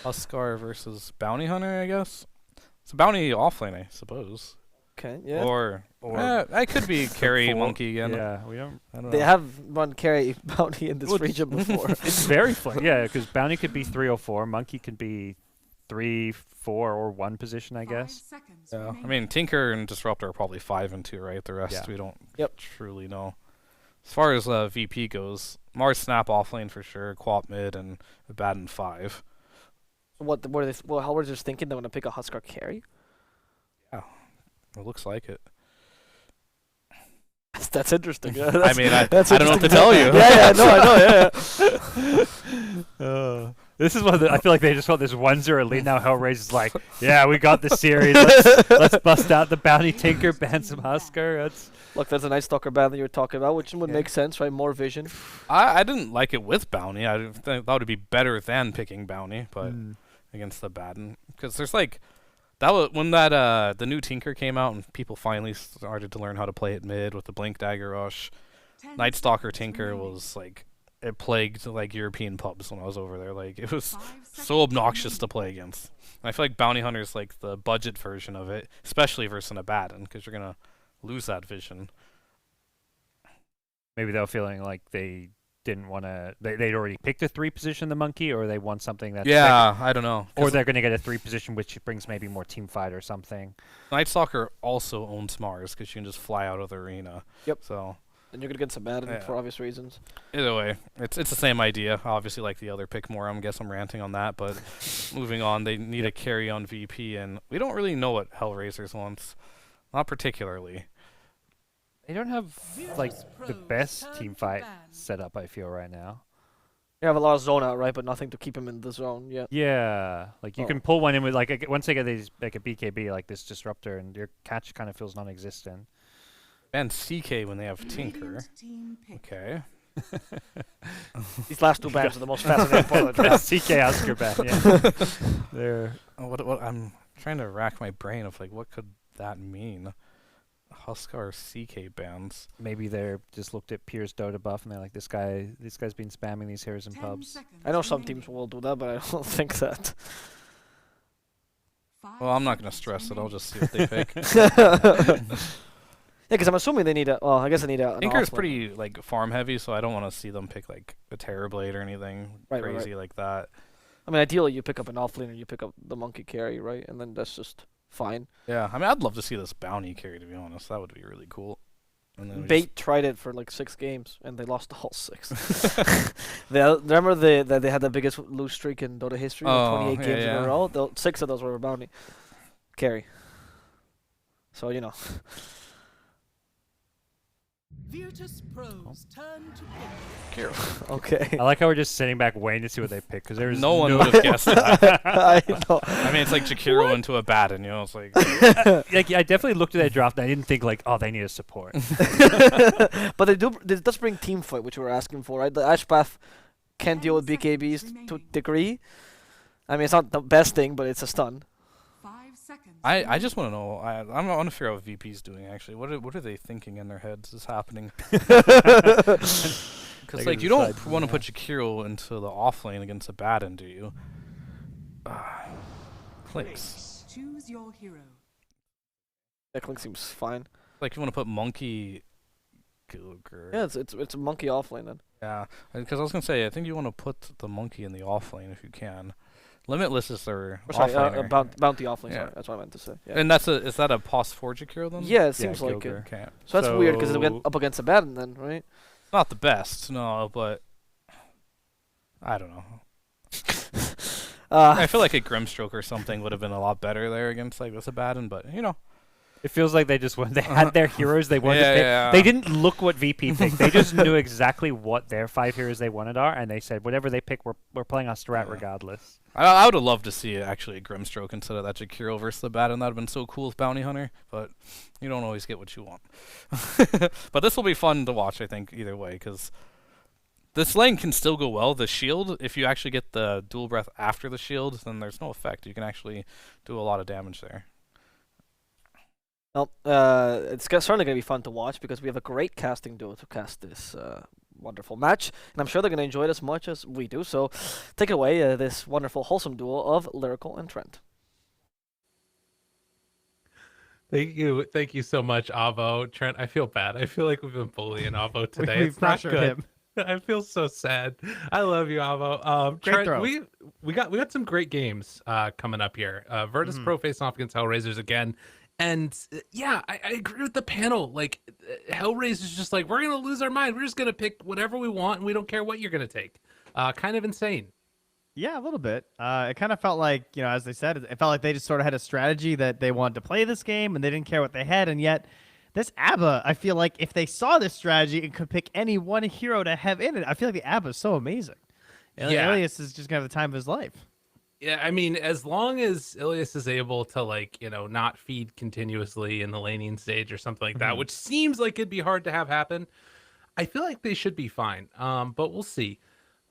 Huskar versus Bounty Hunter, I guess. It's a Bounty offlane, I suppose. Okay, yeah. Or I could be carry monkey again. Yeah, we don't. I don't They know. have run carry bounty in this Well, region before. It's very fun. Yeah, because bounty could be 3 or 4, monkey could be 3, 4, or 1 position, I guess. Yeah. I mean, Tinker and Disruptor are probably 5 and 2, right? The rest Yeah. we don't Yep. truly know. As far as VP goes, Mars Snap offlane for sure, Quap mid, and Abaddon 5. What are they? Well, HellRaisers thinking they're gonna pick a Huskar carry? It looks like it. That's interesting. Yeah, I mean, I that's don't know what to interesting. tell you. Yeah, no, I know. Yeah. This is one I feel like they just want this 1-0 lead now. HellRaisers like, yeah, we got the series. Let's bust out the bounty tinker, ban some Huskar. That's Look, that's a Night Stalker band that you were talking about, which would make sense, right? More vision. I didn't like it with Bounty. I thought it would be better than picking Bounty, but against the Abaddon. Because there's like... That was when the new Tinker came out and people finally started to learn how to play it mid with the Blink Dagger Rush. Night Stalker Tinker was like it plagued like European pubs when I was over there. Like it was so obnoxious to play against. And I feel like Bounty Hunter is like the budget version of it, especially versus an Abaddon, because you're gonna lose that vision. maybe they're feeling like they didn't want to. They'd already picked a 3 position, the monkey, or they want something that's I don't know. or they're going to get a 3 position, which brings maybe more team fight or something. Night Stalker also owns Mars because you can just fly out of the arena. Yep. So And you're gonna get some Abaddon for obvious reasons. either way, it's the same idea. Obviously, like the other pick more. I guess I'm ranting on that, but moving on, they need a carry on VP, and we don't really know what HellRaisers wants. Not particularly. They don't have like the best team fight setup, I feel, right now. You have a lot of zone out, right? But nothing to keep him in the zone yet. Yeah, like you can pull one in with like once they get these like a BKB like this disruptor, and your catch kind of feels non-existent. And CK when they have Tinker. Okay. These last 2 bands are the most fascinating part of the draft. CK Oscar ban, yeah. They're What I'm trying to rack my brain of like what could that mean? Huskar CK bands. maybe they're just looked at Pierce Dota buff and they're like, this guy's been spamming these heroes in pubs. I know some teams will do that, but I don't think that. Well, I'm not gonna stress it. I'll just see what they pick. Yeah, because I'm assuming they need a. Well, I guess they need a. Tinker is pretty like farm heavy, so I don't want to see them pick like a Terrorblade or anything crazy like that. I mean, ideally you pick up an offlane or you pick up the monkey carry, right? And then that's just fine. Yeah, I mean, I'd love to see this bounty carry. To be honest, that would be really cool. And then Bait tried it for like 6 games and they lost all 6. Remember that they had the biggest lose streak in Dota history, like 28 games in a row. 6 of those were bounty carry. So you know. Virtus.pro's turn to pick. Okay. I like how we're just sitting back waiting to see what they pick, because there's no one would have guessed that. I know. I mean, it's like Jakiro into a Abaddon, you know? It's like... like, I definitely looked at that draft and I didn't think like, oh, they need a support. But it does bring team fight, which we were asking for, right? The Ashpath can deal with BKBs to a degree. I mean, it's not the best thing, but it's a stun. I just want to know. I want to figure out what VP's doing, actually. What are they thinking in their heads is happening? Because, like, you don't want to put Jakiro into the offlane against Abaddon, do you? Clinks. Choose your hero. That Clink seems fine. Like, you want to put Monkey... Gilger. Yeah, it's a monkey offlane then. Yeah, because I was going to say, I think you want to put the Monkey in the offlane if you can. Limitless is their offlaner. Bounty offlane, Yeah. sorry. That's what I meant to say. Yeah. And is that a pos for Jakiro then? Yeah, it seems like it. Okay. So that's weird because it went up against Abaddon then, right? Not the best, no, but I don't know. I feel like a Grimstroke or something would have been a lot better there against like this Abaddon, but you know. It feels like they just they had their heroes they wanted to pick. Yeah. They didn't look what VP picked. They just knew exactly what their 5 heroes they wanted are, and they said, whatever they pick, we're playing our strat regardless. I would have loved to see actually a Grimstroke instead of that Jakiro versus the Abaddon. That would have been so cool with Bounty Hunter, but you don't always get what you want. But this will be fun to watch, I think, either way, because this lane can still go well. The shield, if you actually get the dual breath after the shield, then there's no effect. You can actually do a lot of damage there. Well, it's certainly going to be fun to watch because we have a great casting duo to cast this wonderful match, and I'm sure they're going to enjoy it as much as we do. So take it away, this wonderful, wholesome duo of Lyrical and Trent. Thank you so much, Avo. Trent, I feel bad. I feel like we've been bullying Avo today. We It's not pressured good. him. I feel so sad. I love you, Avo. Great Trent, throw. we got some great games coming up here. Virtus.pro facing off against HellRaisers again. And yeah, I agree with the panel. Like, HellRaisers just like, we're gonna lose our mind. We're just gonna pick whatever we want, and we don't care what you're gonna take. Kind of insane. Yeah, a little bit. It kind of felt like, as they said, it felt like they just sort of had a strategy that they wanted to play this game, and they didn't care what they had. And yet, this ABBA, I feel like if they saw this strategy and could pick any one hero to have in it, I feel like the ABBA is so amazing. Yeah. Ilias is just gonna have the time of his life. Yeah, I mean, as long as Ilias is able to, like, not feed continuously in the laning stage or something like that, which seems like it'd be hard to have happen, I feel like they should be fine. But we'll see.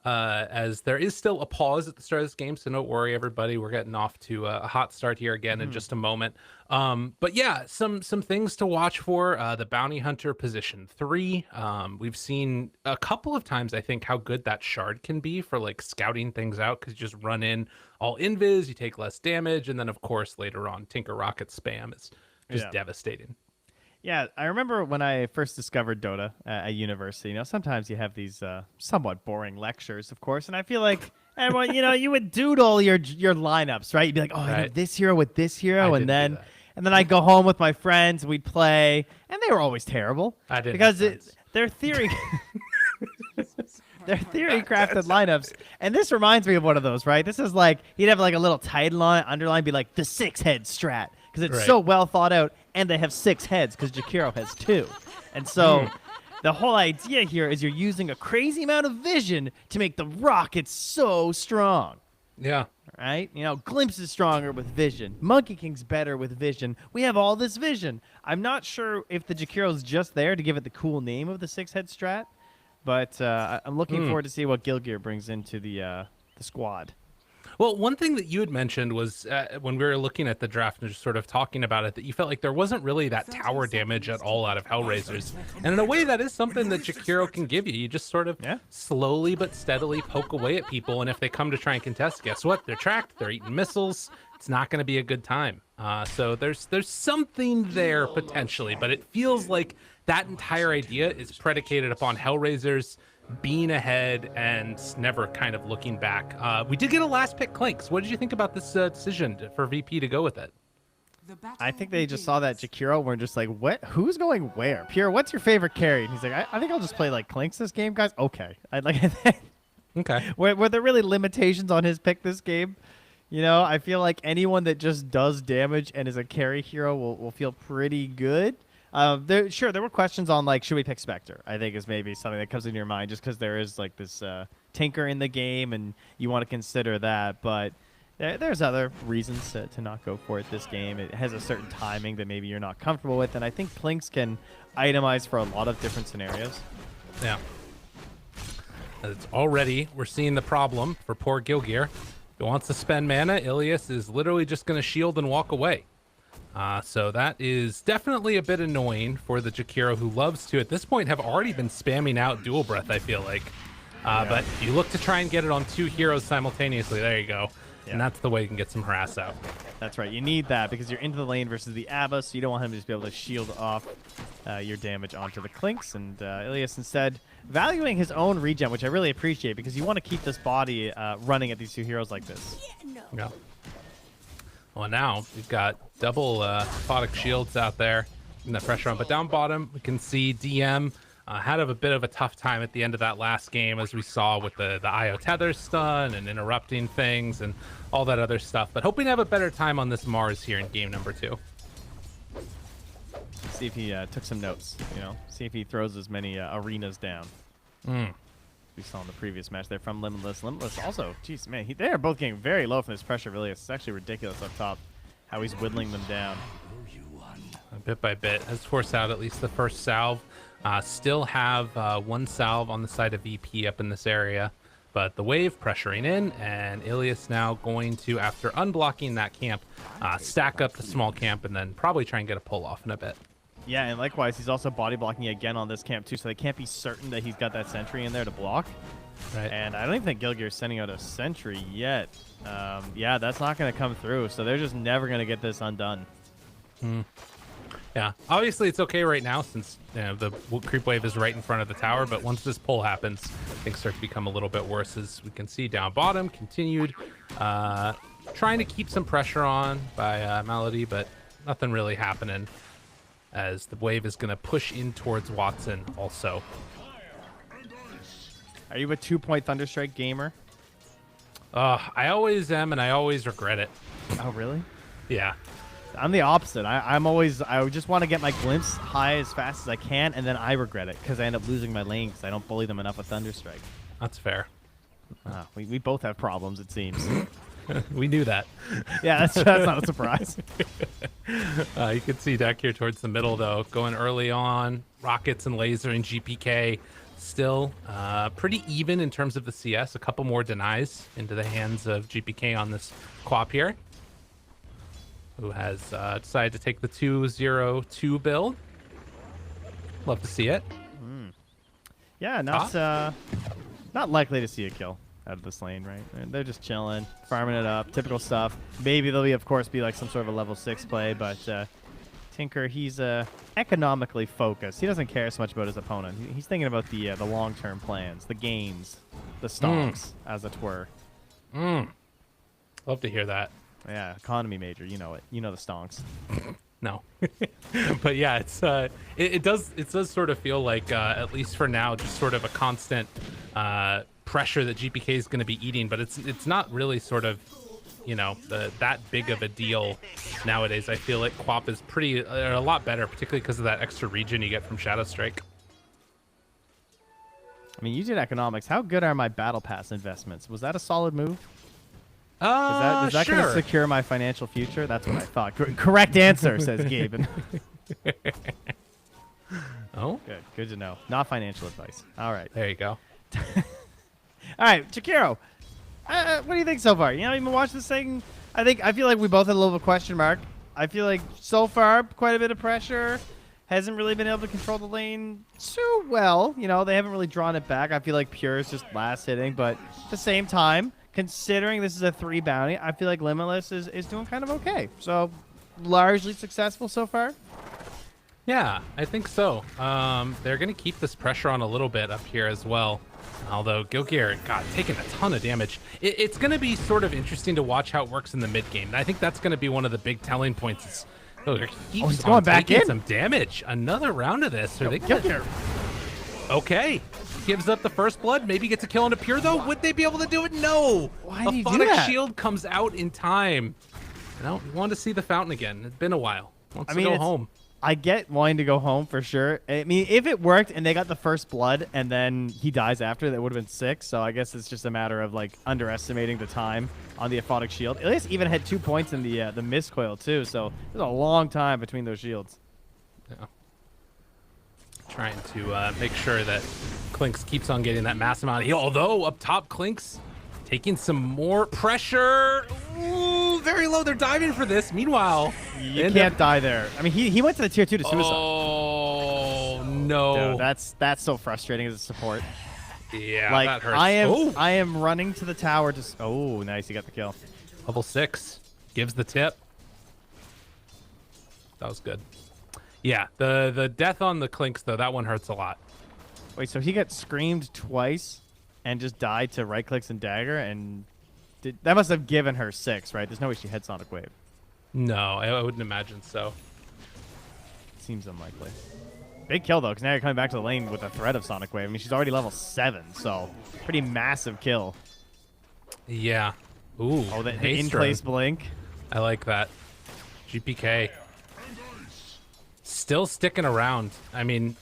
As there is still a pause at the start of this game, so don't worry, everybody. We're getting off to a hot start here again in just a moment. But yeah, some things to watch for. The Bounty Hunter position 3. We've seen a couple of times, I think, how good that shard can be for like scouting things out, because you just run in all invis, you take less damage, and then of course later on Tinker Rocket spam is just devastating. Yeah, I remember when I first discovered Dota at university. Sometimes you have these somewhat boring lectures, of course, and I feel like everyone, you would doodle your lineups, right? You'd be like, oh, I have this hero with this hero, and then I'd go home with my friends, we'd play, and they were always terrible. I didn't because have friends. their theory. They're theory crafted lineups, and this reminds me of one of those, right? This is like he'd have like a little title on it, underline, be like the 6 head strat, because it's so well thought out, and they have 6 heads because Jakiro has 2, and so the whole idea here is you're using a crazy amount of vision to make the rockets so strong. Yeah. Right? Glimpse is stronger with vision. Monkey King's better with vision. We have all this vision. I'm not sure if the Jakiro's just there to give it the cool name of the 6 head strat. But I'm looking forward to see what Gilgear brings into the squad. Well, one thing that you had mentioned was when we were looking at the draft and just sort of talking about it, that you felt like there wasn't really that tower damage at all out of HellRaisers. And in a way, that is something that Jakiro can give you. You just sort of slowly but steadily poke away at people, and if they come to try and contest, guess what? They're tracked, they're eating missiles. It's not going to be a good time. So there's something there potentially, but it feels like that entire idea is predicated upon HellRaisers being ahead and never kind of looking back. We did get a last pick Clinks. What did you think about this decision for VP to go with it? I think they just saw that Jakiro and were just like, what? Who's going where? Pierre, what's your favorite carry? And he's like, I think I'll just play like Clinks this game, guys. Okay. Okay. Were there really limitations on his pick this game? I feel like anyone that just does damage and is a carry hero will feel pretty good. There were questions on, like, should we pick Spectre? I think is maybe something that comes into your mind just because there is, like, this Tinker in the game and you want to consider that. But there's other reasons to not go for it this game. It has a certain timing that maybe you're not comfortable with. And I think Plinks can itemize for a lot of different scenarios. Yeah. It's already, we're seeing the problem for poor Gilgear. If he wants to spend mana, Ilias is literally just going to shield and walk away. So that is definitely a bit annoying for the Jakiro, who loves to, at this point, have already been spamming out Dual Breath, I feel like. But you look to try and get it on 2 heroes simultaneously. There you go. Yeah. And that's the way you can get some harass out. That's right. You need that because you're into the lane versus the ABBA, so you don't want him to just be able to shield off your damage onto the Clinks. And Ilias instead valuing his own regen, which I really appreciate because you want to keep this body running at these 2 heroes like this. Yeah. Well, now we've got double Photic shields out there in the pressure on. But down bottom, we can see DM had a bit of a tough time at the end of that last game, as we saw with the IO tether stun and interrupting things and all that other stuff. But hoping to have a better time on this Mars here in game number 2. See if he took some notes, see if he throws as many arenas down. We saw in the previous match there from Limitless. Limitless also, jeez, man, they are both getting very low from this pressure, really. It's actually ridiculous up top how he's whittling them down. Bit by bit has forced out at least the first salve. Still have 1 salve on the side of VP up in this area, but the wave pressuring in, and Ilias now going to, after unblocking that camp, stack up the small camp and then probably try and get a pull off in a bit. Yeah, and likewise, he's also body blocking again on this camp too, so they can't be certain that he's got that sentry in there to block. Right. And I don't even think Gilgear's sending out a sentry yet. Yeah, that's not going to come through, so they're just never going to get this undone. Yeah, obviously it's okay right now since the creep wave is right in front of the tower, but once this pull happens, things start to become a little bit worse. As we can see down bottom, continued trying to keep some pressure on by Melody, but nothing really happening as the wave is going to push in towards Watson also. Are you a 2-point Thunderstrike gamer? I always am, and I always regret it. Oh, really? Yeah. I'm the opposite. I just want to get my glimpse high as fast as I can, and then I regret it because I end up losing my lane because I don't bully them enough with Thunderstrike. That's fair. We both have problems, it seems. We knew that. Yeah, that's not a surprise. You can see deck here towards the middle, though, going early on. Rockets and Laser and GPK still pretty even in terms of the CS. A couple more denies into the hands of GPK on this Quap here, who has decided to take the 2-0-2 build. Love to see it. Yeah, not likely to see a kill out of this lane, right? They're just chilling, farming it up, typical stuff. Maybe there'll of course, be like some sort of a level 6 play, but Tinker, he's economically focused. He doesn't care so much about his opponent. He's thinking about the long-term plans, the gains, the stocks, as it were. Love to hear that. Yeah, economy major, you know it. You know the stonks. No, but yeah, it does sort of feel like at least for now, just sort of a constant pressure that GPK is going to be eating, but it's not really sort of that big of a deal nowadays. I feel like Quap is a lot better, particularly because of that extra region you get from Shadow Strike. I mean, you did economics. How good are my battle pass investments? Was that a solid move? Is that sure. going to secure my financial future? That's what I thought. Correct answer, says Gabe. Oh, Good to know. Not financial advice. All right. there you go. All right, Chikiro. What do you think so far? You been watching this thing? I feel like we both had a little question mark. I feel like so far quite a bit of pressure. Hasn't really been able to control the lane too well. They haven't really drawn it back. I feel like Pure is just last hitting, but at the same time, considering this is a 3 bounty, I feel like Limitless is doing kind of okay. So, largely successful so far. Yeah, I think so. They're going to keep this pressure on a little bit up here as well. Although Gilgear, God, taking a ton of damage. It's going to be sort of interesting to watch how it works in the mid game. And I think that's going to be one of the big telling points. He's going back in. Some damage. Another round of this. Are they gonna... Okay. Gives up the first blood. Maybe gets a kill on a Pure, though. Would they be able to do it? No. Why did he do Phonic that? Shield comes out in time. We want to see the fountain again. It's been a while. Wants to go home. I get wanting to go home for sure. I mean, if it worked and they got the first blood and then he dies after, that would have been sick. So I guess it's just a matter of underestimating the time on the Aphotic Shield. At least even had 2 points in the Mist Coil too. So there's a long time between those shields. Yeah. Trying to make sure that Clinks keeps on getting that massive amount of heal. Although up top, Clinks taking some more pressure. Ooh, very low. They're diving for this. Meanwhile, you can't die there. I mean, he went to the tier 2 to suicide. Oh no! Dude, that's so frustrating as a support. Yeah, that hurts. I am running to the tower. Oh, nice, he got the kill. Level 6 gives the tip. That was good. Yeah, the death on the Clinks though, that one hurts a lot. Wait, so he got screamed twice and just died to right clicks and dagger, and that must have given her 6, right? There's no way she had Sonic Wave. No, I wouldn't imagine so. Seems unlikely. Big kill though, because now you're coming back to the lane with a threat of Sonic Wave. I mean, she's already level 7, so pretty massive kill. Yeah. Ooh. Oh, the in-place blink. I like that. GPK. Still sticking around. I mean,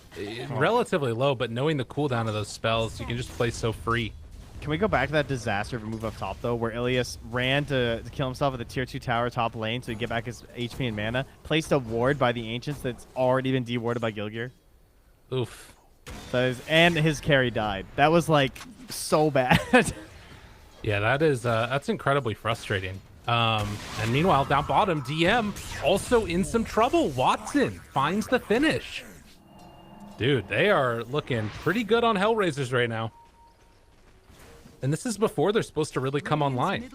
relatively low, but knowing the cooldown of those spells, you can just play so free. Can we go back to that disaster of a move up top, though, where Ilias ran to kill himself at the tier 2 tower top lane so he get back his HP and mana, placed a ward by the Ancients that's already been dewarded by Gilgear? Oof. And his carry died. That was, so bad. Yeah, that's incredibly frustrating. And meanwhile, down bottom, DM also in some trouble. Watson finds the finish. Dude, they are looking pretty good on HellRaisers right now. And this is before they're supposed to really come online.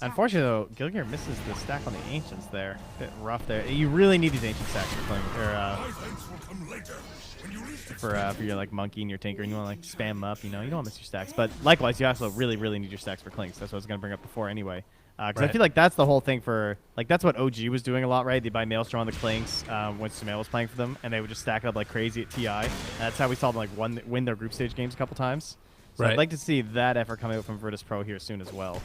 Unfortunately, though, Gilgir misses the stack on the Ancients there. Bit rough there. You really need these Ancient stacks for playing, for your like Monkey and your Tinker, and you want to like spam them up. You know, you don't want to miss your stacks. But likewise, you also really need your stacks for Clinks. That's what I was going to bring up before anyway. Because I feel like that's the whole thing for, like, that's what OG was doing a lot, right? They buy Maelstrom on the Clinks when Sumail was playing for them, and they would just stack it up like crazy at TI. And that's how we saw them like win their group stage games a couple times. So I'd like to see that effort coming out from Virtus.pro here soon as well.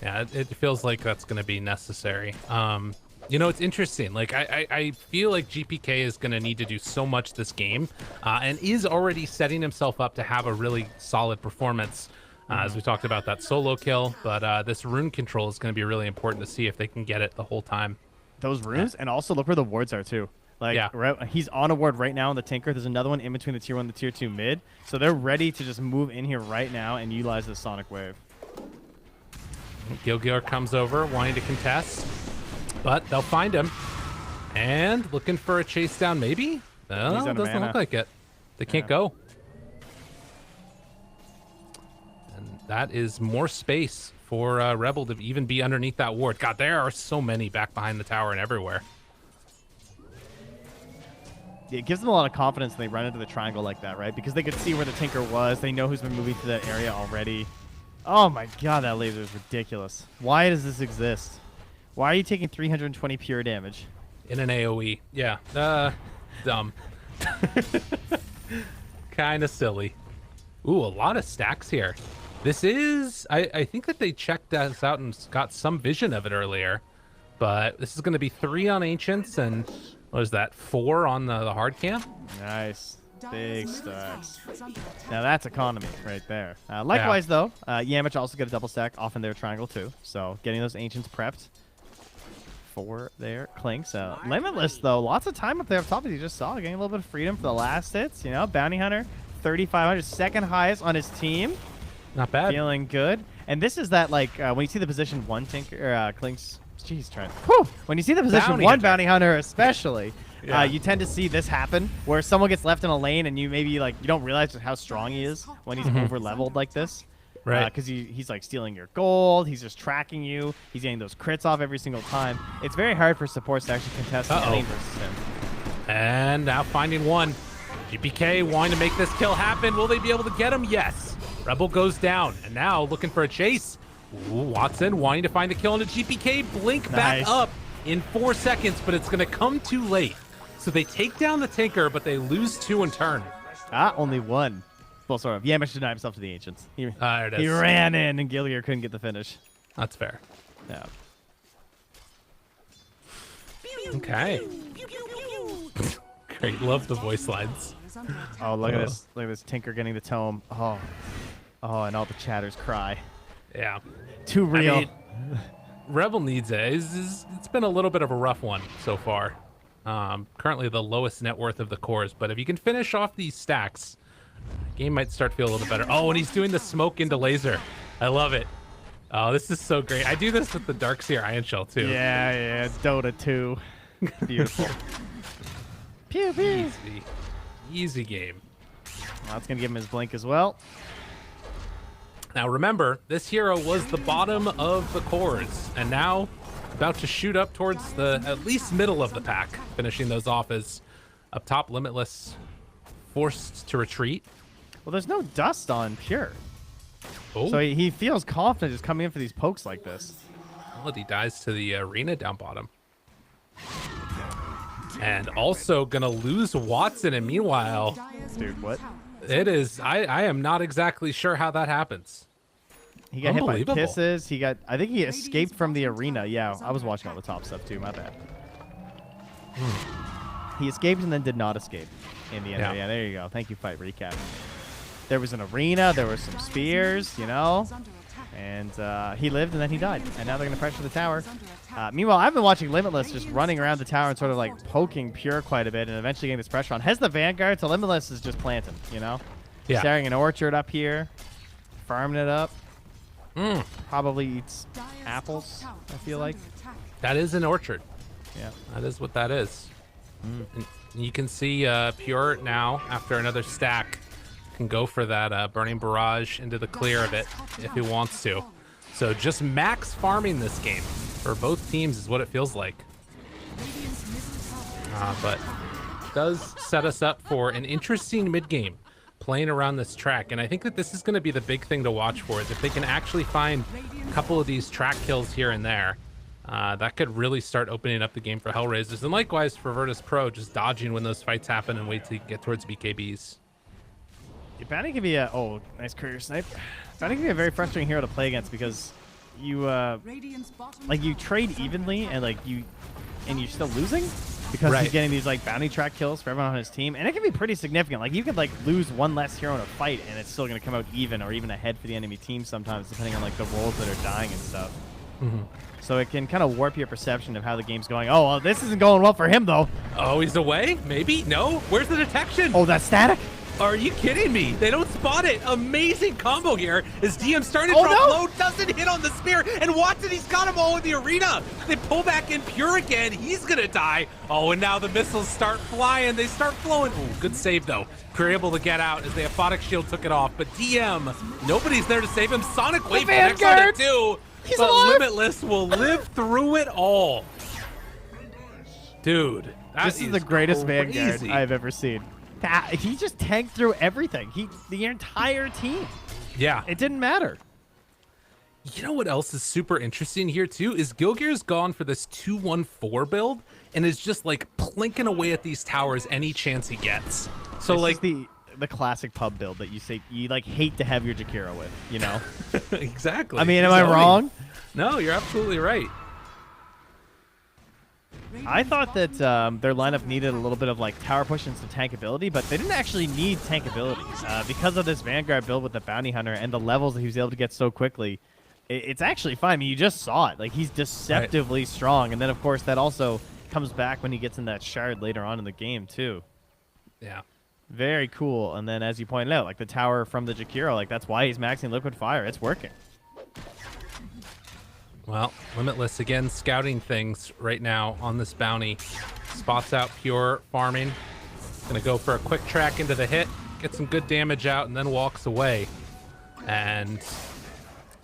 Yeah, it feels like that's going to be necessary. You know, it's interesting. Like, I feel like GPK is going to need to do so much this game and is already setting himself up to have a really solid performance. As we talked about that solo kill, but this rune control is going to be really important to see if they can get it the whole time. Those runes, and also look where the wards are too. Like, he's on a ward right now in the Tinker. There's another one in between the tier 1 and the tier 2 mid. So they're ready to just move in here right now and utilize the Sonic Wave. Gilgir comes over, wanting to contest, but they'll find him. And looking for a chase down, maybe? No, it doesn't look like it. They can't go. That is more space for Rebel to even be underneath that ward. God, there are so many back behind the tower and everywhere. It gives them a lot of confidence when they run into the triangle like that, right? Because they could see where the Tinker was. They know who's been moving to that area already. Oh my god, that laser is ridiculous. Why does this exist? Why are you taking 320 pure damage? In an AoE. Yeah. Dumb. Kind of silly. Ooh, a lot of stacks here. This is, I think that they checked us out and got some vision of it earlier, but this is going to be 3 on Ancients and what is that, 4 on the hard camp? Nice. Big stacks. Now that's economy right there. Likewise, though, Yamich also get a double stack off in their triangle too, so getting those Ancients prepped for their Clinks. Limitless, though, lots of time up there up top, as you just saw, getting a little bit of freedom for the last hits. You know, Bounty Hunter, 3,500, second highest on his team. Not bad. Feeling good. And this is that, like, when you see the position 1 Tinker, Clinks, jeez, Trent. Whew! When you see the position 1 Bounty Hunter especially, you tend to see this happen, where someone gets left in a lane and you maybe, like, you don't realize how strong he is when he's over-leveled like this. Right. Because he's, like, stealing your gold, he's just tracking you, he's getting those crits off every single time. It's very hard for supports to actually contest the lane versus him. And now finding one. GPK wanting to make this kill happen. Will they be able to get him? Yes. Rebel goes down, and now looking for a chase. Ooh, Watson wanting to find the kill, and a GPK blink back up in 4 seconds, but it's going to come too late. So they take down the Tinker, but they lose 2 in turn. Only 1. Well, sort of. Yamish denied himself to the Ancients. He ran in, and Gilgir couldn't get the finish. That's fair. Yeah. Okay. Great. Love the voice lines. Oh, look at this. Look at this Tinker getting the tome. Oh, and all the chatters cry. Yeah. Too real. I mean, Rebel needs it. It's been a little bit of a rough one so far. Currently the lowest net worth of the cores, but if you can finish off these stacks, the game might start to feel a little better. Oh, and he's doing the smoke into laser. I love it. Oh, this is so great. I do this with the Darkseer Iron Shell too. Yeah, Dota 2. Beautiful. Pew, pew. Easy game. Well, that's going to give him his blink as well. Now remember, this hero was the bottom of the cores, and now about to shoot up towards the at least middle of the pack, finishing those off as up top. Limitless forced to retreat. Well, there's no dust on Pure. Oh. So he feels confident just coming in for these pokes like this. Well, he dies to the arena down bottom. And also gonna lose Watson, and meanwhile, dude, what? It is. I am not exactly sure how that happens. He got hit by kisses. I think he escaped from the arena. Yeah, I was watching all the top stuff too. My bad. He escaped and then did not escape in the end. Yeah, there you go. Thank you, Fight Recap. There was an arena. There were some spears, you know. And he lived and then he died. And now they're going to pressure the tower. Meanwhile, I've been watching Limitless just running around the tower and sort of like poking Pure quite a bit and eventually getting this pressure on. Has the Vanguard, so Limitless is just planting, you know? Yeah. Staring an orchard up here. Farming it up. Probably eats apples, I feel like. That is an orchard. Yeah. That is what that is. And you can see Pure now, after another stack, can go for that Burning Barrage into the clear of it if he wants to. So just max farming this game for both teams is what it feels like. But does set us up for an interesting mid-game playing around this track. And I think that this is going to be the big thing to watch for, is if they can actually find a couple of these track kills here and there. That could really start opening up the game for HellRaisers. And likewise for Virtus.pro, just dodging when those fights happen and wait to get towards BKBs. Yeah, Bounty can be a... Oh, nice career snipe. Bounty can be a very frustrating hero to play against because you, like, you trade evenly and, like, you're still losing because he's getting these, like, bounty track kills for everyone on his team. And it can be pretty significant. Like, you could, like, lose one less hero in a fight and it's still going to come out even or even ahead for the enemy team sometimes, depending on, like, the roles that are dying and stuff. So it can kind of warp your perception of how the game's going. Oh, well, this isn't going well for him, though. Oh, he's away? Maybe? No? Where's the detection? Oh, that's static? Are you kidding me? They don't spot it. Amazing combo here as DM starting to drop low, doesn't hit on the spear, and Watson, he's got them all in the arena. They pull back in Pure again. He's gonna die. Oh, and now the missiles start flying. They start flowing. Ooh, good save, though. Pure able to get out as the Aphotic Shield took it off, but DM, nobody's there to save him. Sonic Wave connects on it, too. He's but alive. Limitless will live through it all. Dude, this is the greatest crazy. Vanguard I've ever seen. He just tanked through everything. The entire team. Yeah. It didn't matter. You know what else is super interesting here, too, is Gilgear's gone for this 2-1-4 build and is just, like, plinking away at these towers any chance he gets. So, this like... is the classic pub build that you say you, like, hate to have your Jakiro with, you know? Exactly. I mean, am I wrong? No, you're absolutely right. I thought that their lineup needed a little bit of, like, tower push and some tankability, but they didn't actually need tankability. Because of this Vanguard build with the Bounty Hunter and the levels that he was able to get so quickly, it's actually fine. I mean, you just saw it. Like, he's deceptively strong. And then, of course, that also comes back when he gets in that shard later on in the game, too. Yeah. Very cool. And then, as you pointed out, like, the tower from the Jakiro, like, that's why he's maxing Liquid Fire. It's working. Well, Limitless again scouting things right now on this bounty. Spots out Pure farming. Gonna go for a quick track into the hit, get some good damage out, and then walks away. And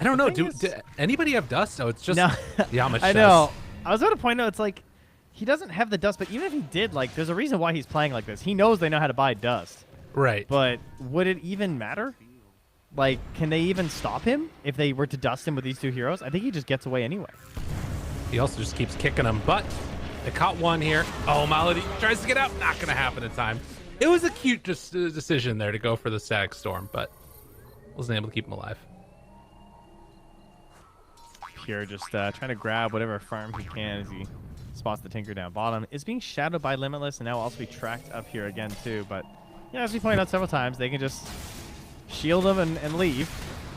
I don't know, do anybody have dust? Oh, it's just Yamach. I know. I was going to point out, it's like, he doesn't have the dust, but even if he did, like, there's a reason why he's playing like this. He knows they know how to buy dust. Right. But would it even matter? Like, can they even stop him if they were to dust him with these two heroes? I think he just gets away anyway. He also just keeps kicking them, but they caught one here. Oh, Malady tries to get out. Not going to happen in time. It was a cute decision there to go for the Static Storm, but wasn't able to keep him alive. Pure just trying to grab whatever farm he can as he spots the Tinker down bottom. Is being shadowed by Limitless and now also be tracked up here again, too. But, yeah, as we pointed out several times, they can just shield him and leave.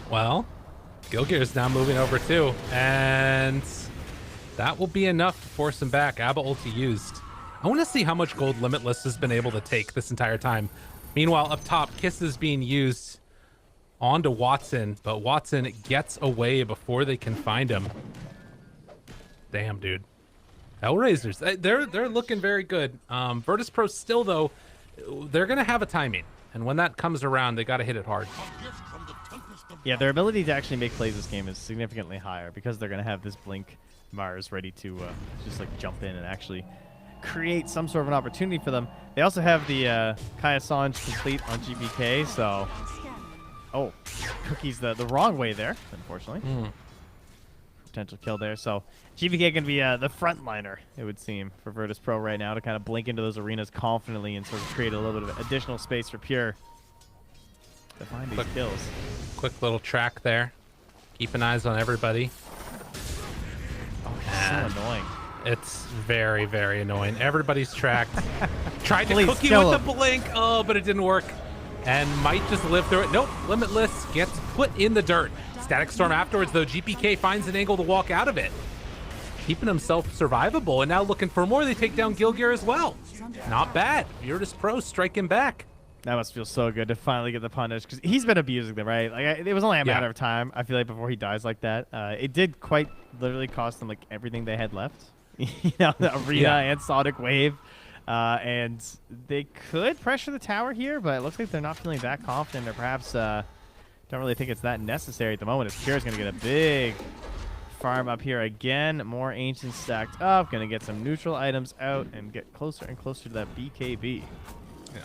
Well, Gilgear's now moving over too, and that will be enough to force him back. Abba ulti used. I want to see how much gold Limitless has been able to take this entire time. Meanwhile, up top, Kiss is being used onto Watson, but Watson gets away before they can find him. Damn, dude. HellRaisers, they're looking very good. Virtus.pro still, though, they're going to have a timing. And when that comes around, they got to hit it hard. Yeah, their ability to actually make plays this game is significantly higher because they're going to have this Blink Mars ready to just, like, jump in and actually create some sort of an opportunity for them. They also have the Kaya Sanj complete on GPK, so... Oh, Cookie's the wrong way there, unfortunately. Potential kill there. So GPK can be the frontliner, it would seem, for Virtus.pro right now to kind of blink into those arenas confidently and sort of create a little bit of additional space for Pure to find these kills. Quick little track there. Keeping eyes on everybody. Oh, it's so annoying. It's very, very annoying. Everybody's tracked. Tried to Please, Cookie kill with him. the blink. Oh, but it didn't work. And might just live through it. Nope, Limitless gets put in the dirt. Static Storm afterwards, though, GPK finds an angle to walk out of it. Keeping himself survivable, and now looking for more. They take down Gilgear as well. Not bad. Virtus.pro striking back. That must feel so good to finally get the punish, because he's been abusing them, right? Like it was only a matter of time, I feel like, before he dies like that. It did quite literally cost them like everything they had left. You know, the arena and Sonic Wave. And they could pressure the tower here, but it looks like they're not feeling that confident, or perhaps don't really think it's that necessary at the moment, as Kira's going to get a big farm up here again. More Ancients stacked up. Going to get some neutral items out and get closer and closer to that BKB. Yeah.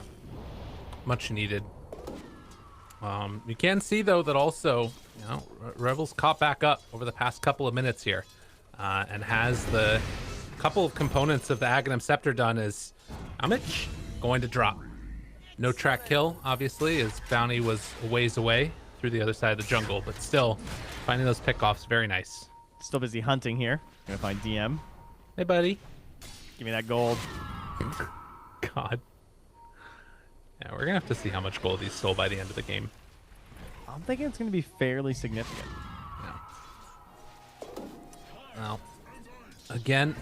Much needed. You can see, though, that also, you know, Rebels caught back up over the past couple of minutes here, and has the couple of components of the Aghanim Scepter done. Is Amich going to drop? No track kill, obviously, as Bounty was a ways away through the other side of the jungle, but still finding those pickoffs, very nice. Still busy hunting here. Gonna find DM. Hey, buddy. Give me that gold. God. Yeah, we're gonna have to see how much gold he stole by the end of the game. I'm thinking it's gonna be fairly significant. Yeah. Well, again,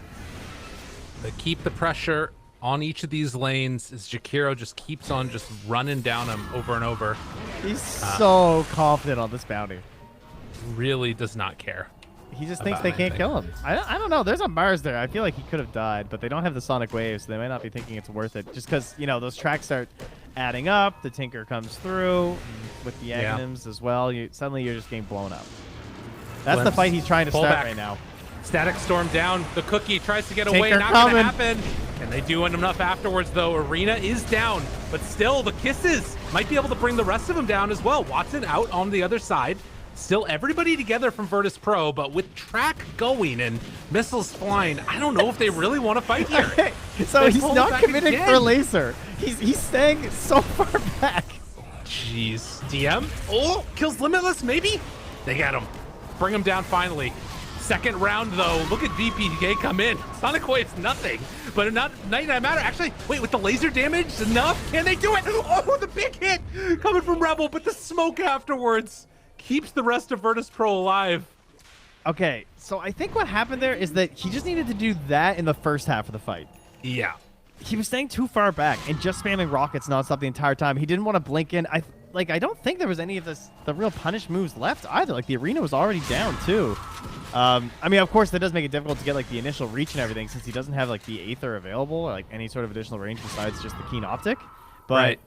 they keep the pressure on each of these lanes as Jakiro just keeps on just running down him over and over. He's so confident on this bounty. Really does not care. He just thinks they can't kill him. I don't know. There's a Mars there. I feel like he could have died, but they don't have the Sonic Wave, so they might not be thinking it's worth it. Just because, you know, those tracks start adding up. The Tinker comes through with the Aghanims as well. Suddenly you're just getting blown up. That's the fight he's trying to start right now. Static Storm down. The Cookie tries to get away. Tinker Not going to happen. Can they do enough afterwards, though? Arena is down, but still the Kisses might be able to bring the rest of them down as well. Watson out on the other side. Still everybody together from Virtus.pro, but with track going and missiles flying, I don't know if they really want to fight here. Okay, so he's not committing for laser. He's staying so far back. Jeez. DM? Oh, kills Limitless, maybe? They get him. Bring him down finally. Second round, though. Look at VPK come in. Sonic Wave's nothing, but not matter. Actually, wait, with the laser damage, enough? Can they do it? Oh, the big hit coming from Rebel, but the smoke afterwards keeps the rest of Virtus.pro alive. Okay, so I think what happened there is that he just needed to do that in the first half of the fight. Yeah. He was staying too far back and just spamming rockets nonstop the entire time. He didn't want to blink in. I don't think there was any of the real punish moves left either. Like, the arena was already down too. I mean, of course, that does make it difficult to get like the initial reach and everything, since he doesn't have like the Aether available or like any sort of additional range besides just the Keen Optic. But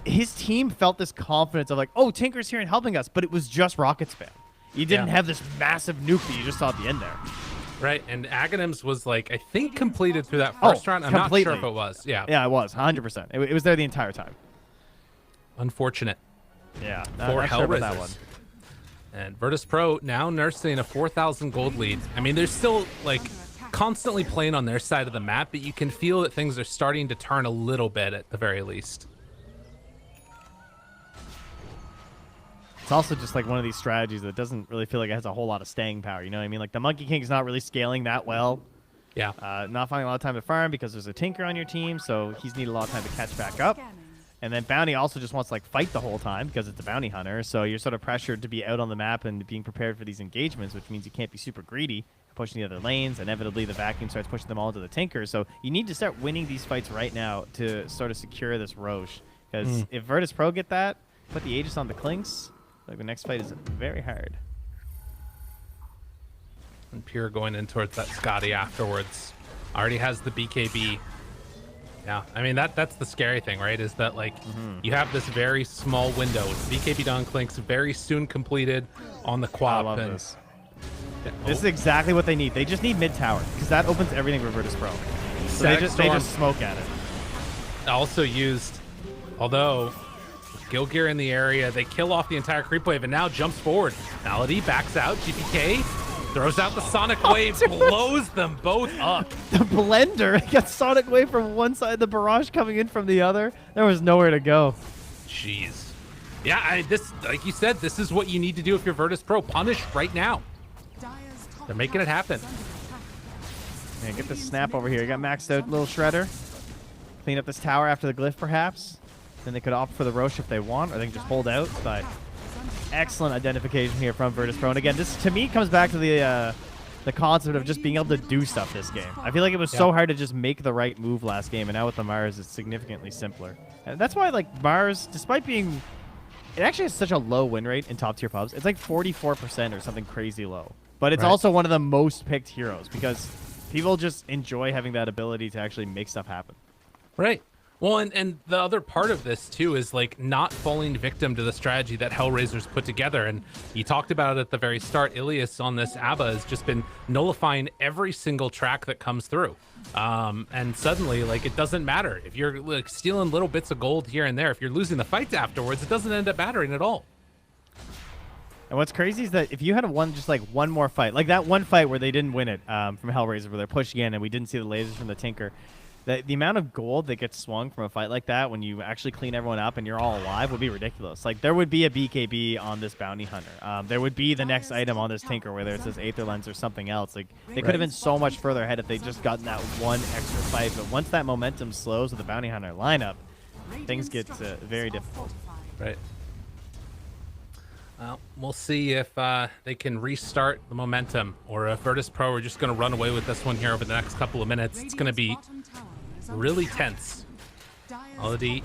his team felt this confidence of like, oh, Tinker's here and helping us, but it was just rocket spam. You didn't have this massive nuke that you just saw at the end there. Right, and Aghanims was like, I think, completed through that first round. I'm completely. not sure if it was. Yeah. Yeah, it was 100%. It was there the entire time. Unfortunate. Yeah. For not sure about that HellRaisers. one. And Virtus.pro now nursing a 4,000 gold lead. I mean, they're still like constantly playing on their side of the map, but you can feel that things are starting to turn a little bit at the very least. It's also just like one of these strategies that doesn't really feel like it has a whole lot of staying power. You know what I mean? Like, the Monkey King's not really scaling that well. Yeah. Not finding a lot of time to farm because there's a Tinker on your team, so he's needed a lot of time to catch back up. And then Bounty also just wants to like fight the whole time because it's a bounty hunter, so you're sort of pressured to be out on the map and being prepared for these engagements, which means you can't be super greedy, pushing the other lanes. Inevitably, the vacuum starts pushing them all into the Tinker, so you need to start winning these fights right now to sort of secure this Roche. Because if Virtus.pro get that, put the Aegis on the Clinks, like the next fight is very hard. And Pure going in towards that Scotty afterwards. Already has the BKB. Yeah, I mean, that's the scary thing, right? Is that, like, you have this very small window with BKB Don Clinks very soon completed on the quad. I love this. Yeah, this is exactly what they need. They just need mid tower, because that opens everything for Virtus.pro. So they just smoke at it. Also used, although Guild Gear in the area, they kill off the entire creep wave and now jumps forward. Malady backs out. GPK throws out the Sonic Wave, blows them both up. The blender got Sonic Wave from one side, the barrage coming in from the other. There was nowhere to go. Jeez. Yeah, this, like you said, this is what you need to do if you're Virtus.pro. Punish right now. They're making it happen. Yeah, get the snap over here. You got maxed out little shredder. Clean up this tower after the glyph, perhaps. Then they could opt for the Roche if they want, or they can just hold out. But excellent identification here from Virtus.pro. And again, this to me comes back to the concept of just being able to do stuff this game. I feel like it was so hard to just make the right move last game, and now with the Mars, it's significantly simpler. And that's why, like, Mars, despite being... It actually has such a low win rate in top-tier pubs. It's like 44% or something crazy low. But it's also one of the most picked heroes because people just enjoy having that ability to actually make stuff happen. Right. Well, and the other part of this, too, is, like, not falling victim to the strategy that HellRaisers put together. And you talked about it at the very start. Ilias on this ABBA has just been nullifying every single track that comes through. And suddenly, like, it doesn't matter. If you're, like, stealing little bits of gold here and there, if you're losing the fights afterwards, it doesn't end up mattering at all. And what's crazy is that if you had one more fight, like that one fight where they didn't win it from HellRaisers, where they're pushing in and we didn't see the lasers from the Tinker, the amount of gold that gets swung from a fight like that when you actually clean everyone up and you're all alive would be ridiculous. Like, there would be a BKB on this Bounty Hunter. There would be the next item on this Tinker, whether it's this Aether Lens or something else. Like, they could have been so much further ahead if they just gotten that one extra fight. But once that momentum slows with the Bounty Hunter lineup, things get very difficult. Right. Well, we'll see if they can restart the momentum or if Virtus.pro are just going to run away with this one here over the next couple of minutes. It's going to be really tense. Already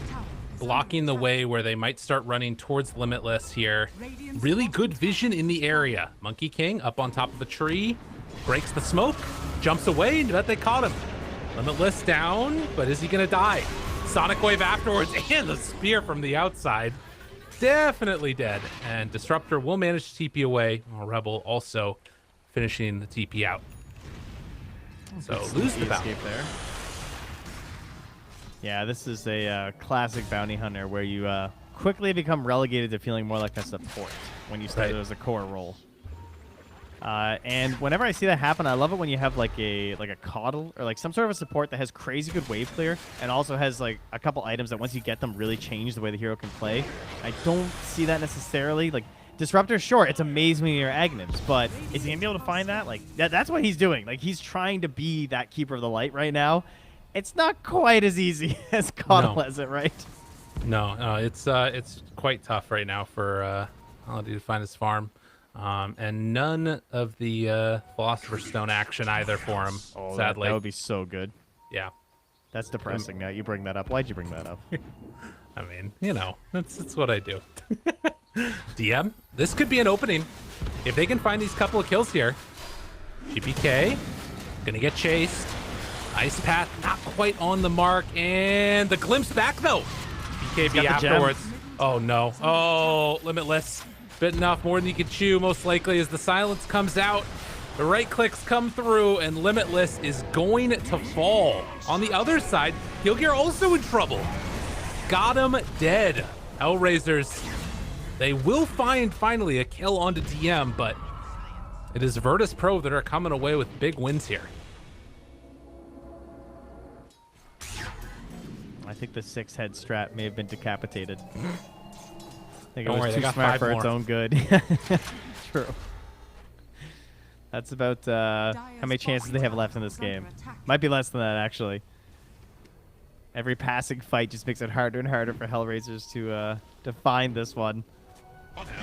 blocking the way where they might start running towards Limitless here. Really good vision in the area. Monkey King up on top of a tree, breaks the smoke, jumps away, and bet they caught him. Limitless down, but is he going to die? Sonic Wave afterwards, and the spear from the outside. Definitely dead. And Disruptor will manage to TP away. Rebel also finishing the TP out. So lose the bounty there. Yeah, this is a classic Bounty Hunter where you quickly become relegated to feeling more like a support when you start as a core role. And whenever I see that happen, I love it when you have like a coddle or like some sort of a support that has crazy good wave clear and also has like a couple items that once you get them really change the way the hero can play. I don't see that necessarily. Like Disruptor, sure, it's amazing when you're Aghanim's, but is he gonna be able to find that? Like that's what he's doing. Like he's trying to be that keeper of the light right now. It's not quite as easy as coddle as it, right? No, it's quite tough right now for Holiday to find his farm. And none of the Philosopher's Stone action either for him, sadly. That would be so good. Yeah. That's depressing now you bring that up. Why'd you bring that up? I mean, you know, that's what I do. DM, this could be an opening. If they can find these couple of kills here. GPK, gonna get chased. Ice Path, not quite on the mark. And the glimpse back, though. BKB afterwards. Oh, no. Oh, Limitless. Bitten off more than you can chew, most likely, as the silence comes out. The right clicks come through, and Limitless is going to fall. On the other side, Gilgear also in trouble. Got him dead. HellRaisers, they will find finally a kill onto DM, but it is Virtus.pro that are coming away with big wins here. I think the 6-head strat may have been decapitated. I think Don't it was worry, too they got smart 5 for its more. own good. True. That's about how many chances they have left in this game. Might be less than that, actually. Every passing fight just makes it harder and harder for HellRaisers to find this one.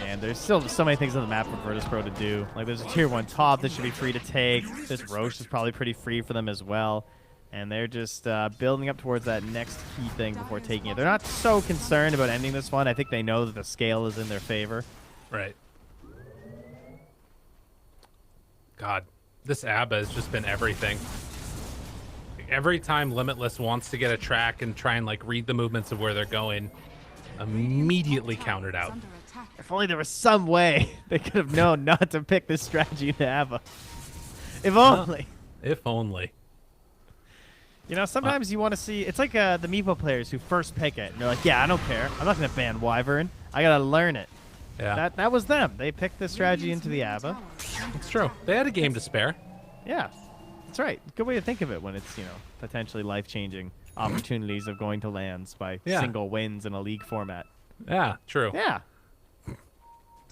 And there's still so many things on the map for Virtus.pro to do. Like there's a tier 1 top that should be free to take. This Roche is probably pretty free for them as well. And they're just building up towards that next key thing before taking it. They're not so concerned about ending this one. I think they know that the scale is in their favor. Right. God, this ABBA has just been everything. Like, every time Limitless wants to get a track and try and like read the movements of where they're going, immediately countered out. If only there was some way they could have known not to pick this strategy into ABBA. If only. If only. You know, sometimes you want to see... It's like the Meepo players who first pick it. And they're like, yeah, I don't care. I'm not going to ban Wyvern. I got to learn it. Yeah. That was them. They picked this strategy into the ABBA. It's true. They had a game to spare. Yeah. That's right. Good way to think of it when it's, you know, potentially life-changing opportunities of going to lands by single wins in a league format. Yeah, true. Yeah.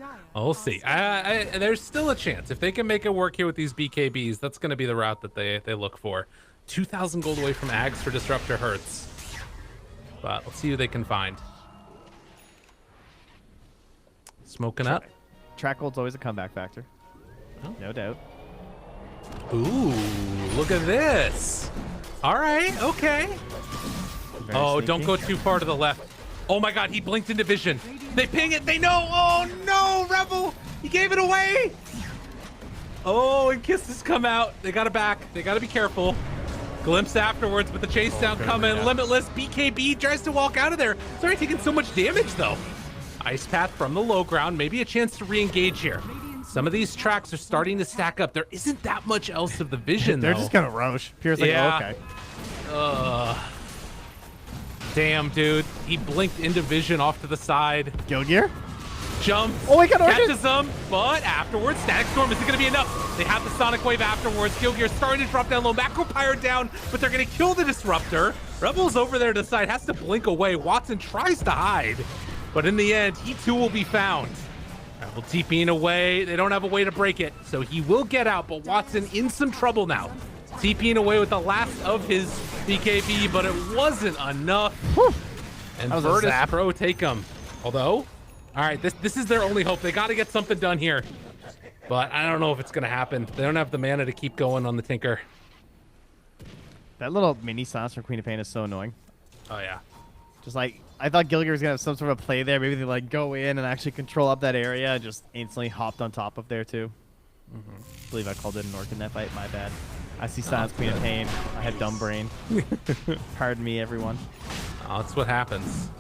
Well, we'll see. There's still a chance. If they can make it work here with these BKBs, that's going to be the route that they look for. 2,000 gold away from Ags for Disruptor hurts. But let's see who they can find. Smoking up. Track gold's always a comeback factor. Oh. No doubt. Ooh, look at this. All right, okay. Very Oh, sneaky. don't go too far to the left. Oh my God, he blinked into vision. They ping it. They know. Oh no, Rebel. He gave it away. Oh, and Kisses come out. They got it back. They got to be careful. Glimpse afterwards, but the chase down coming. Limitless. BKB tries to walk out of there. It's already taking so much damage though. Ice Path from the low ground. Maybe a chance to re-engage here. Some of these tracks are starting to stack up. There isn't that much else of the vision They're though. just gonna Roche. Pierre's like, Yeah. oh, okay. Damn, dude. He blinked into vision off to the side. Gilgear? Jumps. Oh, he got catches them, but afterwards, Static Storm isn't going to be enough. They have the Sonic Wave afterwards. Gilgear starting to drop down low. Macro Pyre down, but they're going to kill the Disruptor. Rebel's over there to the side, has to blink away. Watson tries to hide, but in the end, he too will be found. Rebel TPing away. They don't have a way to break it, so he will get out, but Watson in some trouble now. TPing away with the last of his BKB, but it wasn't enough. Whew. And That was a zap. Virtus.pro take him. Although, all right, this is their only hope. They got to get something done here. But I don't know if it's going to happen. They don't have the mana to keep going on the Tinker. That little mini silence from Queen of Pain is so annoying. Oh, yeah. Just like, I thought Gilgear was going to have some sort of play there. Maybe they like go in and actually control up that area. Just instantly hopped on top of there too. I believe I called it an orc in that fight. My bad. I see silence Queen of Pain. I had dumb brain. Pardon me, everyone. Oh, that's what happens.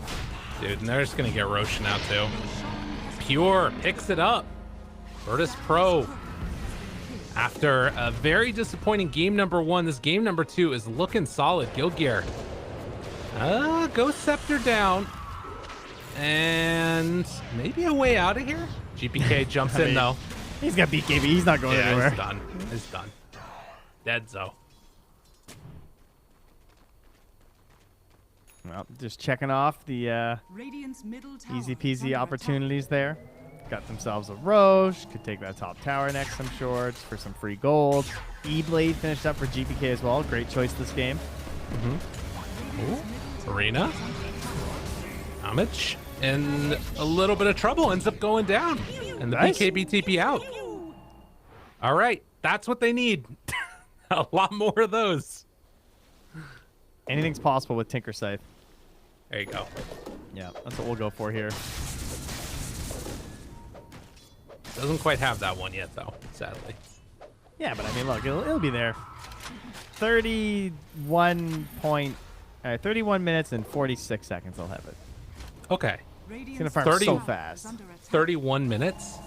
Dude, and they're just going to get Roche now, too. Pure picks it up. Virtus.pro. After a very disappointing game number 1, this game number 2 is looking solid. Gilgear. Ghost Scepter down. And maybe a way out of here? GPK jumps in, though. He's got BKB. He's not going anywhere. He's done. He's done. Dead, so. Well, just checking off the Radiant's middle tower easy is peasy under opportunities there. Got themselves a Roche. Could take that top tower next, I'm sure, just for some free gold. E-Blade finished up for GPK as well. Great choice this game. Arena. Damage. In a little bit of trouble. Ends up going down. And the Nice. BKB TP out. All right. That's what they need. A lot more of those. Anything's possible with Tinker Scythe. There you go. Yeah, that's what we'll go for here. Doesn't quite have that one yet, though, sadly. Yeah, but I mean, look, it'll be there. 31 minutes and 46 seconds I'll have it. Okay. It's going to farm 30 so fast. 31 minutes.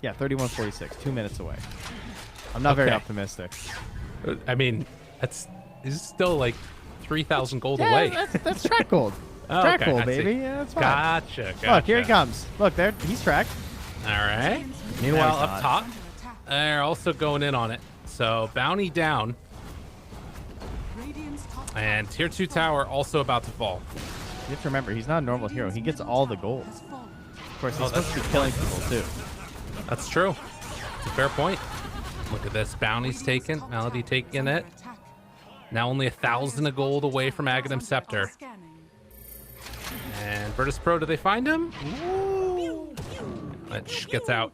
Yeah, 31:46, 2 minutes away. I'm not very Okay. optimistic. I mean, it's still like 3,000 gold Yeah, away. that's track gold. Oh, Track okay, gold, I see. baby. Yeah, that's fine. Gotcha. Look, here he comes. Look, there, he's tracked. All right. Meanwhile, he's up not. top, they're also going in on it. So bounty down, Radiant's top and tier 2 tower also about to fall. You have to remember, he's not a normal hero. He gets all the gold. has fallen. Of course, he's Oh, supposed to be killing people, too. That's true. It's a fair point. Look at this. Bounty's taken. Melody taking it. Attack. Now only 1,000 of gold away from Aghanim Scepter. Scanning. And Virtus.pro, do they find him? Ooh. Which gets out.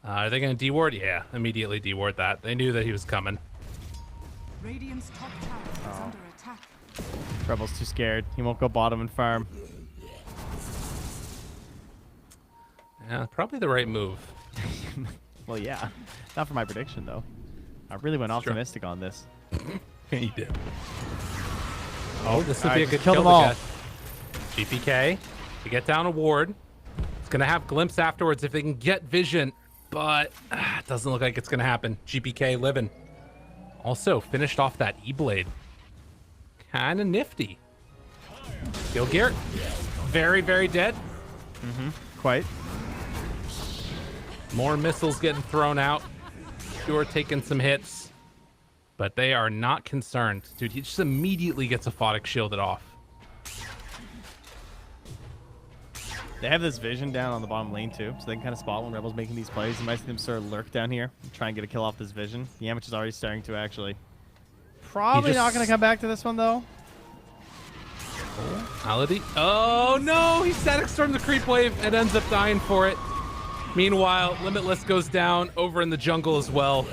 Are they going to deward? Yeah, immediately deward that. They knew that he was coming. Radiant's top tower is under attack. Rebel's too scared. He won't go bottom and farm. Yeah, probably the right move. Well, yeah. Not for my prediction, though. I really went True. optimistic on this. He did. Oh, this would be a Alright, good kill kill them all. to get. GPK to get down a ward. It's going to have glimpse afterwards if they can get vision, but it doesn't look like it's going to happen. GPK living. Also finished off that E-Blade. Kind of nifty. Gilgear, very, very dead. Quite. More missiles getting thrown out. Pure taking some hits, but they are not concerned. Dude, he just immediately gets a Aphotic shielded off. They have this vision down on the bottom lane, too, so they can kind of spot when Rebel's making these plays. You might see them sort of lurk down here and try and get a kill off this vision. The Yamich is already starting to actually. Probably not going to come back to this one, though. Melody. Oh no, he static stormed the creep wave and ends up dying for it. Meanwhile, Limitless goes down over in the jungle as well.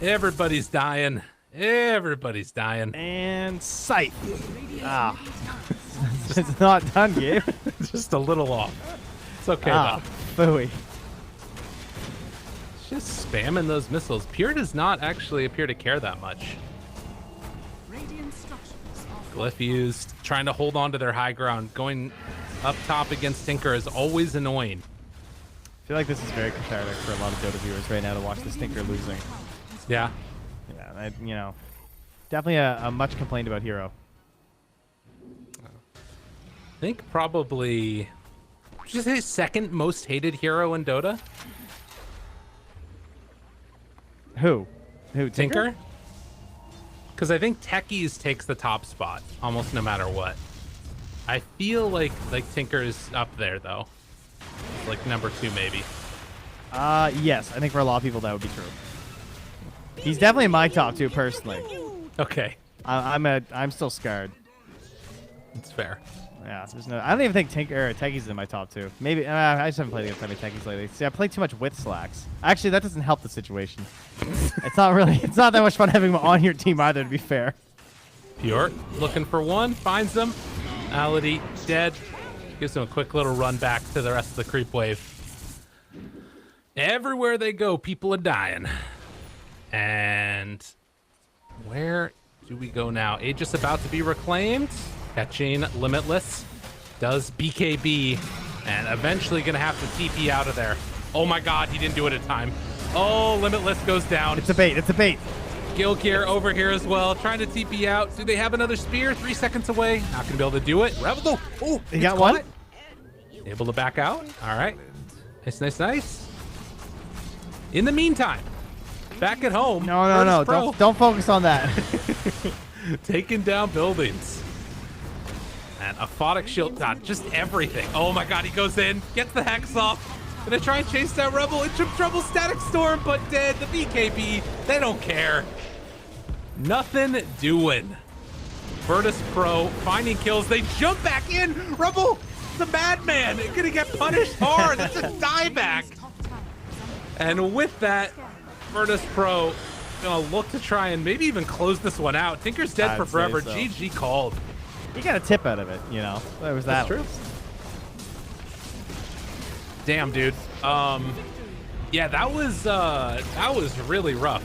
Everybody's dying. Everybody's dying. And Scythe. Ah. It's not done, Gabe. Just a little off. It's okay, though. Phooey. Just spamming those missiles. Pure does not actually appear to care that much. Radiant structures are Glyph used, trying to hold on to their high ground. Going up top against Tinker is always annoying. I feel like this is very cathartic for a lot of Dota viewers right now to watch this Tinker losing. Yeah. Yeah, definitely a much complained about hero. I think probably, would you say second most hated hero in Dota? Who? Tinker? Because I think Techies takes the top spot almost no matter what. I feel like Tinker is up there though, like number 2 maybe. Yes, I think for a lot of people that would be true. He's definitely in my top 2 personally. Okay, I'm still scarred. it's fair. Yeah, I don't even think Techies is in my top 2. Maybe I just haven't played against any Techies lately. See, I played too much with Slacks. Actually, that doesn't help the situation. It's not that much fun having him on your team either, to be fair. Pure looking for one, finds them. Ality dead. Gives them a quick little run back to the rest of the creep wave. Everywhere they go, people are dying. And where do we go now? Aegis about to be reclaimed. Catching Limitless. Does BKB. And eventually going to have to TP out of there. Oh my god, he didn't do it in time. Oh, Limitless goes down. It's a bait. It's a bait. Gil Gear over here as well, trying to TP out. Do they have another spear? 3 seconds away. Not going to be able to do it. Rebel. Oh, he got one. Able to back out. All right. Nice. In the meantime, back at home. No. Don't focus on that. Taking down buildings. And a Photic shield. God, just everything. Oh my god, he goes in, gets the Hex off. Gonna try and chase that Rebel. It's trouble. Static Storm, but dead. The BKB, they don't care. Nothing doing. Virtus.pro finding kills. They jump back in. Rebel, the madman, gonna get punished hard. That's a dieback. And with that, Virtus.pro gonna look to try and maybe even close this one out. Tinker's dead for forever. So. GG called. You got a tip out of it, That was that. That's true. Damn, dude. Yeah, that was really rough.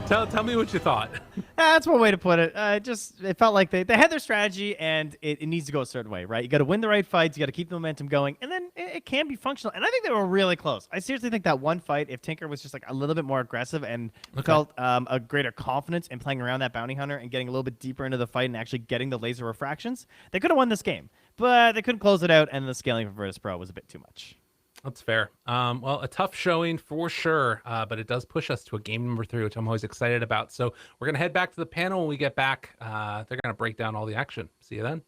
Tell me what you thought. That's one way to put it. It felt like they had their strategy, and it needs to go a certain way, right? You got to win the right fights, you got to keep the momentum going, and then it can be functional. And I think they were really close. I seriously think that one fight, if Tinker was just like a little bit more aggressive and felt a greater confidence in playing around that bounty hunter and getting a little bit deeper into the fight and actually getting the laser refractions, they could have won this game. But they couldn't close it out, and the scaling for Virtus.pro was a bit too much. That's fair. Well, a tough showing for sure, but it does push us to a game number 3, which I'm always excited about. So we're going to head back to the panel when we get back. They're going to break down all the action. See you then.